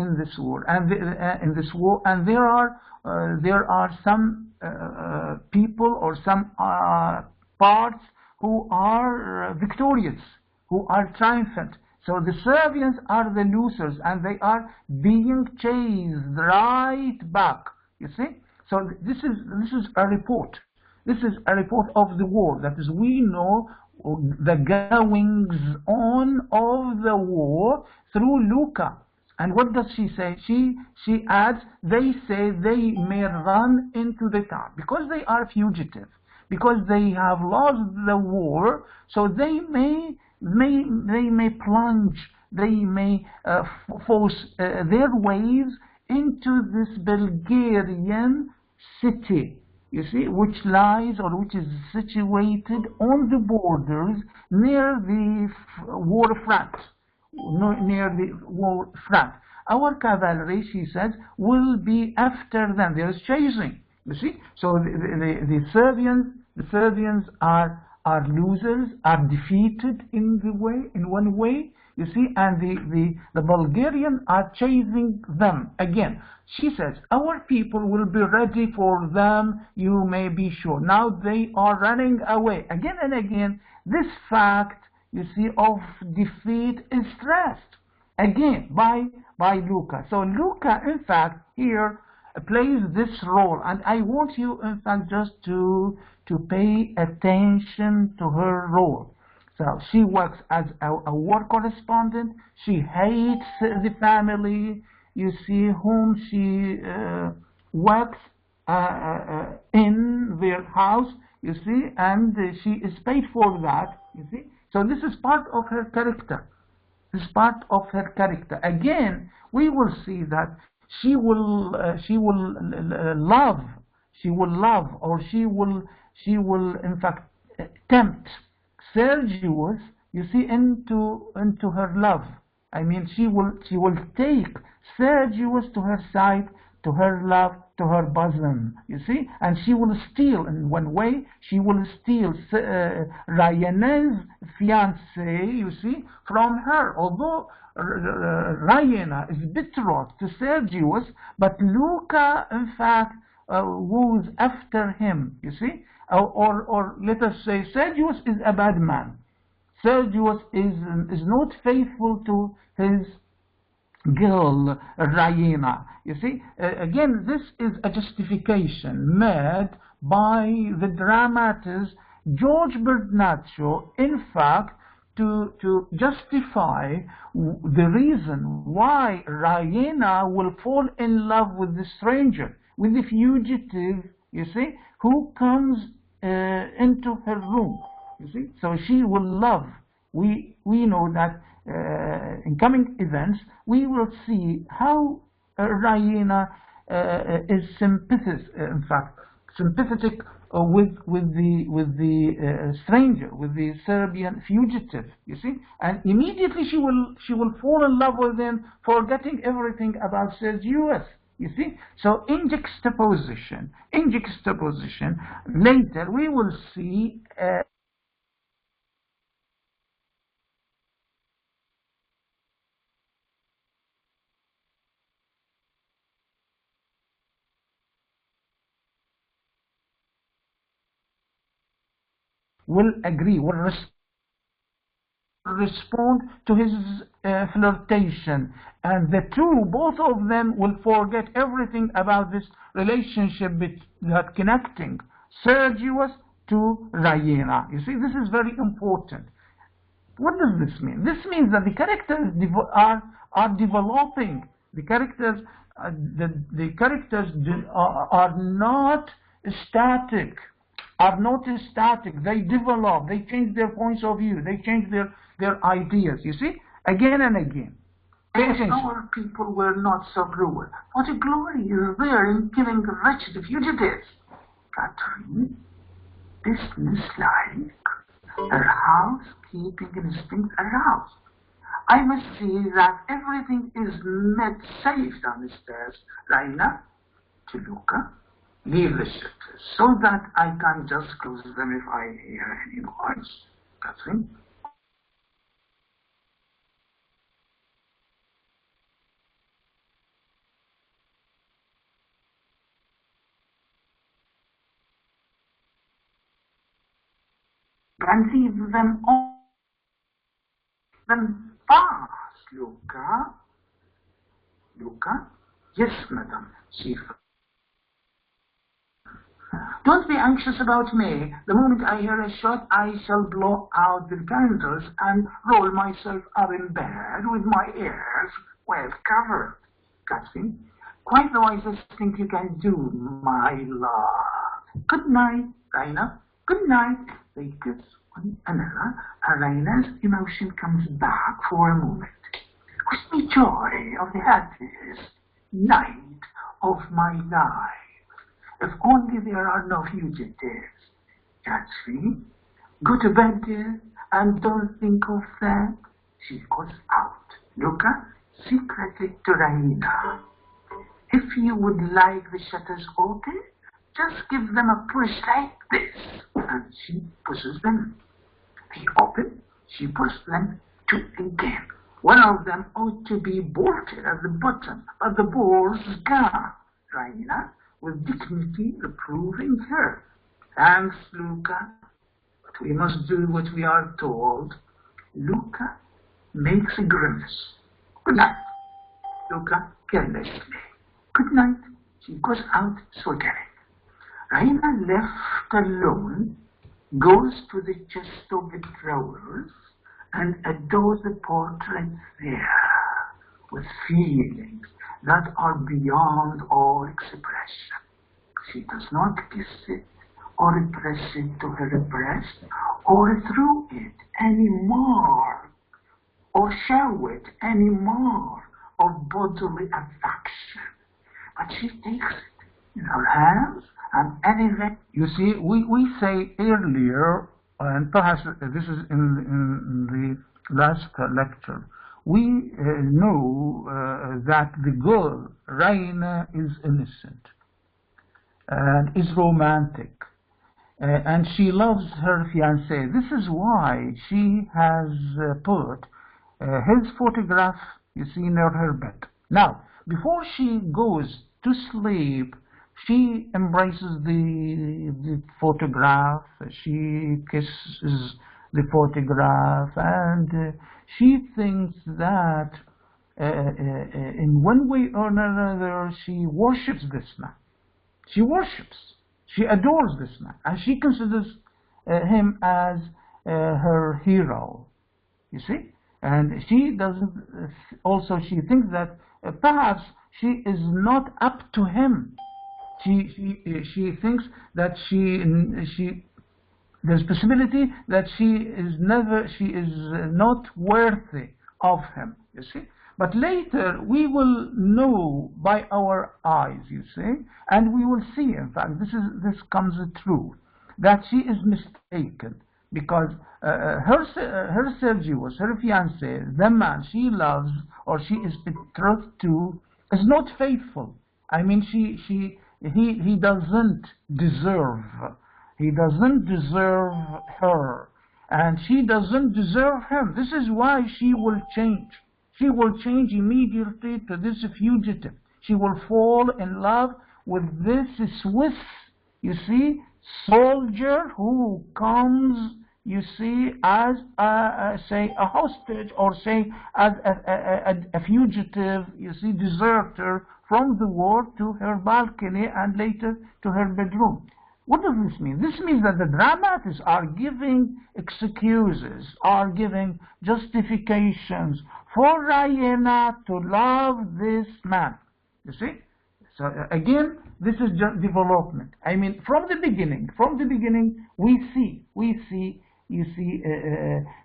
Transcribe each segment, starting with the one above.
in this war, and there are some people or some parts who are victorious, who are triumphant. So the Serbians are the losers, and they are being chased right back. You see? So this is a report. This is a report of the war. That is, we know the goings on of the war through Luca. And what does she say? She adds, they say they may run into the town because they are fugitive, because they have lost the war. So they may plunge, they may force their waves into this Bulgarian city, you see, which lies or which is situated on the borders near the war front, near the war front. Our cavalry, she says, will be after them. There is chasing, you see. So the Serbians are losers, are defeated in one way, you see, and the Bulgarians are chasing them again. She says, our people will be ready for them, you may be sure. Now they are running away. Again and again, this fact, you see, of defeat is stressed again by Luca. So Luca, in fact, here plays this role, and I want you, in fact, just to pay attention to her role. So she works as a war correspondent. She hates the family, you see, whom she works in their house, you see, and she is paid for that, you see. So this is part of her character. This is part of her character. Again, we will see that she will love, or she will in fact tempt Sergius, you see, into her love. I mean, she will take Sergius to her side, to her love, to her bosom, you see, and she will steal, in one way, she will steal Ryane's fiancé, you see, from her. Although Ryana is betrothed to Sergius, but Luca, in fact, was after him, you see, or let us say Sergius is a bad man. Sergius is not faithful to his girl Ryana. You see, again, this is a justification made by the dramatist George Bernaccio, in fact, to justify the reason why Ryana will fall in love with the stranger, with the fugitive, you see, who comes into her room. You see, so she will love. We know that in coming events we will see how Ryana is sympathetic, in fact, sympathetic with the stranger, with the Serbian fugitive. You see, and immediately she will fall in love with him, forgetting everything about Sergius. You see, so in juxtaposition, later we will see will agree, will respond to his flirtation, and the two, both of them, will forget everything about this relationship that connecting Sergius to Ryana. You see, this is very important. What does this mean? This means that the characters are developing. The characters are not static. They develop, they change their points of view, they change their ideas, you see, again and again. Our people were not so cruel. What a glory is there in killing wretched fugitives. Catherine, business-like, her housekeeping instinct aroused. I must see that everything is made safe downstairs. Raina, to Luca, leave the shutters so that I can just close them if I hear any noise. Catherine. and leave them all. Then pass, Luca. Luca? Yes, madam. She. Don't be anxious about me. The moment I hear a shot, I shall blow out the candles and roll myself up in bed with my ears well covered. Catherine, quite the wisest thing you can do, my love. Good night, Raina. Good night. They kiss one another, and Raina's emotion comes back for a moment. Wish me joy of the happiest night of my life. If only there are no fugitives. Catherine, go to bed, dear, and don't think of that. She goes out. Luca, secretly to Raina. If you would like the shutters open, just give them a push like this. And she pushes them. They open, she pushes them to again. One of them ought to be bolted at the bottom, but the ball's gone. Raina, with dignity, reproving her. Thanks, Luca, but we must do what we are told. Luca makes a grimace. Good night. Luca carelessly. Good night. She goes out swiggering. Raina, left alone, goes to the chest of the drawers and adores the portrait there with feelings that are beyond all expression. She does not kiss it or press it to her breast or through it any more or show it any more of bodily affection, but she takes it in her hands and anything. You see, we say earlier, and perhaps this is in the last lecture, we know that the girl, Raina, is innocent and is romantic, and she loves her fiancé. This is why she has put his photograph, you see, near her bed. Now, before she goes to sleep, she embraces the photograph, she kisses the photograph, and she thinks that in one way or another she worships this man. She worships, she adores this man, and she considers him as her hero, you see. And she doesn't, also she thinks that perhaps she is not up to him. She thinks that there's possibility that she is not worthy of him, you see. But later we will know by our eyes, you see, and we will see, in fact, this comes true, that she is mistaken, because her Sergius, her fiancé, the man she loves or she is betrothed to, is not faithful. I mean, he doesn't deserve. He doesn't deserve her, and she doesn't deserve him. This is why she will change. She will change immediately to this fugitive. She will fall in love with this Swiss, you see, soldier who comes, you see, as say a hostage, or say as a fugitive, you see, deserter from the war to her balcony and later to her bedroom. What does this mean? This means that the dramatists are giving excuses, are giving justifications for Raina to love this man. You see? So again, this is just development. I mean, from the beginning, we see, you see,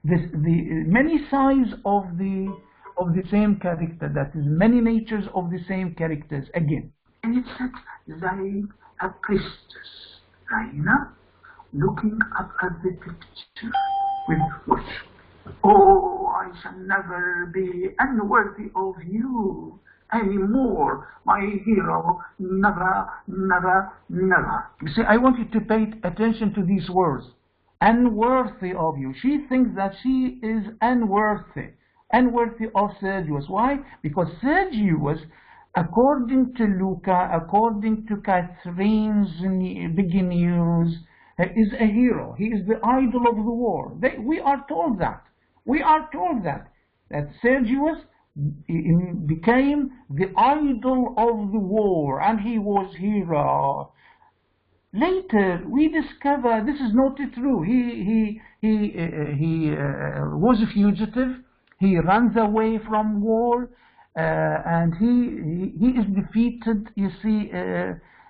the many sides of the same character, that is, many natures of the same characters again. And it's like a priestess, Raina, looking up at the picture with worship. Oh, I shall never be unworthy of you anymore, my hero, never, never, never. You see, I want you to pay attention to these words. Unworthy of you. She thinks that she is unworthy of Sergius. Why? Because Sergius, according to Luca, according to Catherine's big news, is a hero. He is the idol of the war. We are told that. We are told that Sergius became the idol of the war, and he was hero. Later, we discover this is not true. He was a fugitive. He runs away from war, and he is defeated. You see,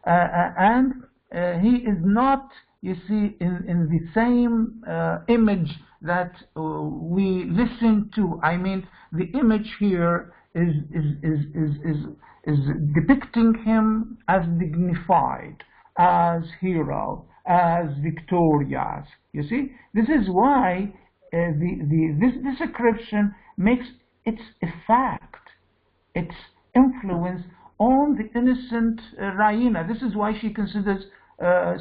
and he is not, you see, in the same image that we listen to. I mean, the image here is depicting him as dignified, as hero, as victorious. You see, this is why this description makes its effect, its influence on the innocent Raina. This is why she considers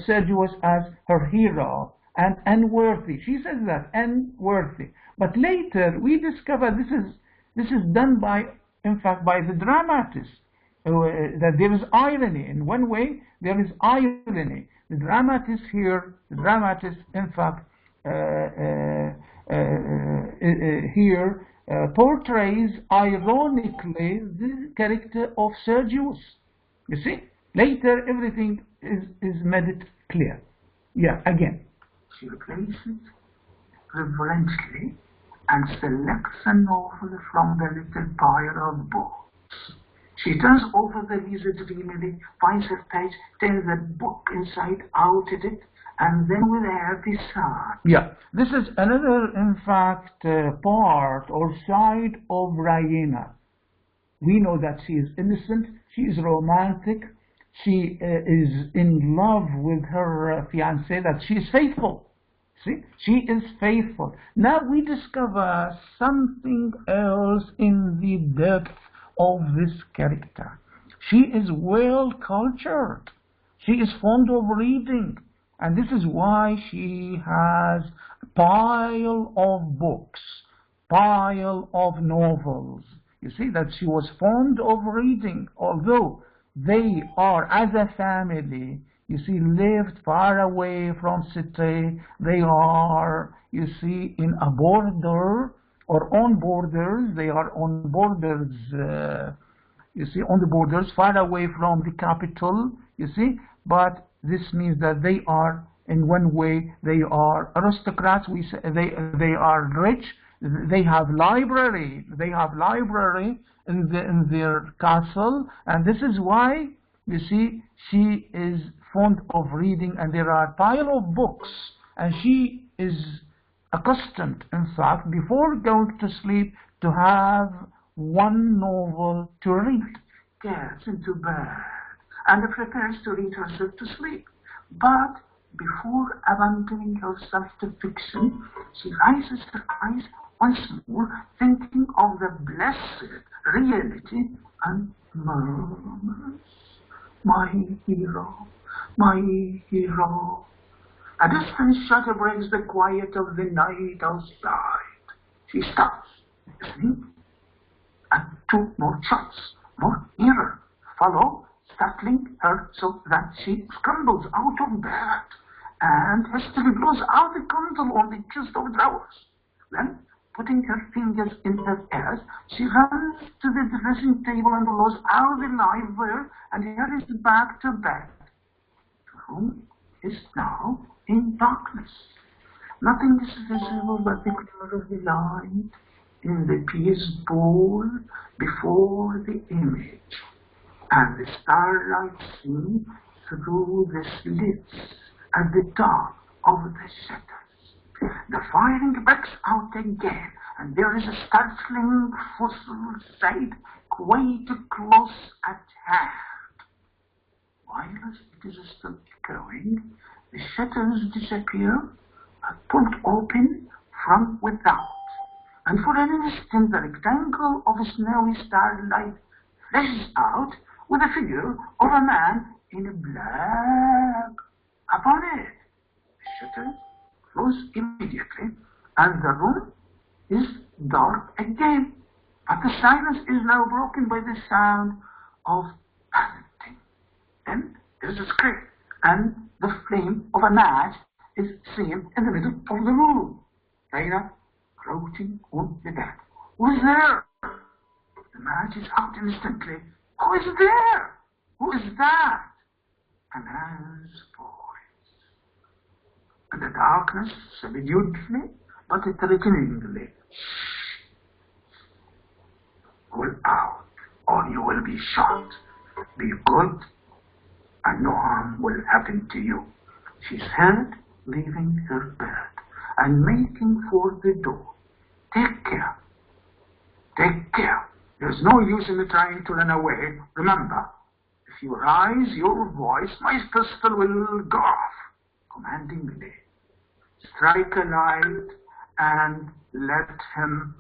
Sergius as her hero and unworthy. She says that, unworthy. But later we discover this is done by, in fact, by the dramatist. That there is irony. In one way, there is irony. The dramatist here, in fact, here portrays ironically the character of Sergius. You see, later everything is made it clear. Yeah, again. She replaces reverently and selects a novel from the little pile of books. She turns over the leaves dreamily, finds a page, turns the book inside out at it, and then with a happy sigh. Yeah, this is another, in fact, part or side of Raina. We know that she is innocent, she is romantic, she is in love with her fiancé, that she is faithful. See, she is faithful. Now we discover something else in the depth of this character. She is well cultured. She is fond of reading. And this is why she has a pile of books, pile of novels. You see that she was fond of reading, although they are, as a family, you see, lived far away from city. They are, you see, in a border or on borders. They are on borders, you see, on the borders, far away from the capital, you see. But this means that they are, in one way, they are aristocrats. We say they are rich. They have library. They have library in their castle, and this is why, you see, she is fond of reading, and there are a pile of books, and she is accustomed, in fact, before going to sleep, to have one novel to read. Gets into bed and prepares to read herself to sleep. But before abandoning herself to fiction, she raises her eyes once more, thinking of the blessed reality, and murmurs, "My hero, my hero." A distant shudder breaks the quiet of the night outside. She stops, asleep, and two more shots, more nearer, follow, startling her so that she scrambles out of bed and hastily blows out the candle on the chest of drawers. Then, putting her fingers in her ears, she runs to the dressing table and blows out the live wire and hurries back to bed. The room is now in darkness. Nothing is visible but the glimmer of the light in the piece bowl before the image, and the starlight seen through the slits at the top of the shutters. The firing breaks out again, and there is a startling fossil sight quite close at hand. While it is still echoing, the shutters disappear, are pulled open from without, and for an instant the rectangle of snowy starlight flashes out with the figure of a man in black upon it. The shutters close immediately, and the room is dark again, but the silence is now broken by the sound of panting. Then there is a scream, and the flame of a match is seen in the middle of the room. Layla crouching on the bed. Who's there? The match is out instantly. Who is there? Who is that? A man's voice. In the darkness, subduedly, but threateningly. Go out, or you will be shot. Be good, and no harm will happen to you. She said, leaving her bed and making for the door. Take care. Take care. There's no use in trying to run away. Remember, if you raise your voice, my pistol will go off. Commandingly. Strike a light and let him